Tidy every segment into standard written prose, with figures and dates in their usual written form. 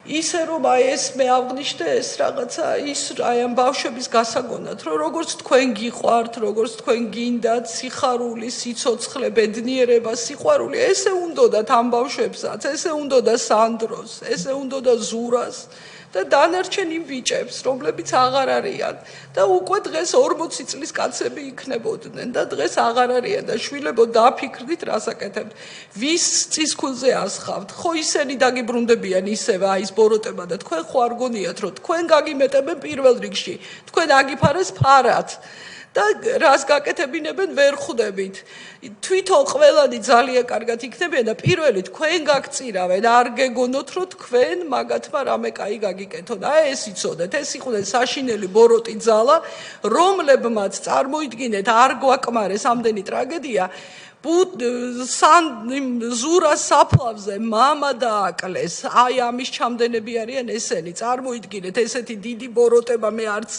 ისე რომ ეს მე აღვნიშნე ეს რაღაცა ის აი ამ ბავშვების გასაგონად რომ როგორც თქვენ გიყვართ როგორც თქვენ გინდათ სიხარული სიცოცხლე ბედნიერება სიყვარული ესე უნდათ ამ ბავშვებსაც ესე უნდათ სანდროს ესე უნდათ ზურას და დანარჩენ იმ ბიჭებს რომლებიც აღარ არიან და უკვე დღეს 40 წლის კაცები იქნებოდნენ და დღეს აღარ არიან და შვილებო დააფიქრდით რას აკეთებთ ვის წისქვილზე ასხავთ ხო ისინი დაგიბრუნდებიან ისევ აი ეს ბოროტება და თქვენ ხო არ გონიათ რომ თქვენ გაგიმეტებენ პირველ რიგში თქვენ აგიფარეს ფარად და რას გაკეთებინებენ ვერ ხვდებით თვითონ ყველანი ძალიან კარგად იქნებიან და პირველი თქვენ გაგწირავენ არ გეგონოთ რომ თქვენ მაგათმა რამე კაი გაგიკეთონ აი ეს იცოდეთ ეს იყვნენ საშინელი ბოროტი ძალა რომლებმაც წარმოიდგინეთ არ გვაკმარეს ამდენი ტრაგედია ზურას საფლავზე მამა დააკლეს აი ამის ჩამდენები არიან ესენი წარმოიდგინეთ ესეთი დიდი ბოროტება მე არც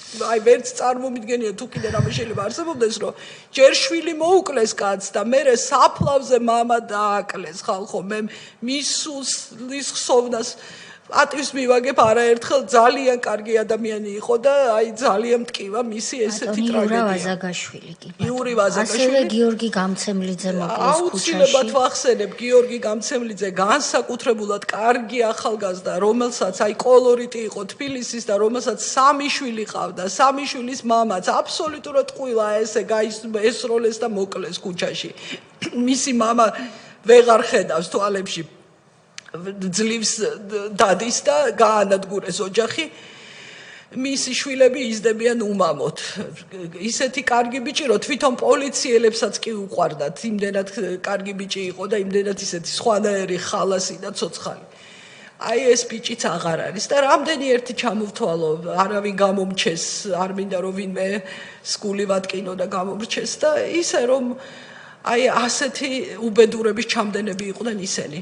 აი ვერც წარმომიდგენია თუ კიდე რამე შეიძლება არსებობდეს რომ ჯერ შვილი მოუკლეს კაცს და მერე საფლავზე მამა დააკლეს ხალხო მე მისulis ხსოვნას ატის მივაგებ არაერთხელ ძალიან კარგი ადამიანი იყო და აი ძალიან მტკივა მისი ესეთი ტრაგედია იური ვაზაგაშვილი ასევე გიორგი გამცემლიძე მოკლეს ქუჩაში აუცილებლად ვახსენებ გიორგი გამცემლიძე განსაკუთრებულად კარგი ახალგაზრდა რომელსაც აი კოლორიტი იყო თბილისის და რომელსაც 3 შვილი ყავდა 3 შვილის მამაც აბსოლუტურად ყვილა ესე ესროლეს და მოკლეს ქუჩაში მისი მამა ვეღარ ხედავს თვალებში ძლივს დადის და გაანადგურეს ოჯახი მისი შვილები იზრდებიან უმამოდ ისეთი კარგი ბიჭი რომ თვითონ პოლიციელებსაც კი უყვარდათ იმდენად კარგი ბიჭი იყო და იმდენად ისეთი სხვანაირი ხალასი და ცოცხალი აი ეს ბიჭიც აღარ არის და რამდენი ერთი ჩამოვთვალო არავინ გამომჩეს არ მინდა რომ ვინმე სკული ვატკინო და გამომრჩეს და ისე რომ აი ასეთი უბედურების ჩამდენები იყვნენ ისინი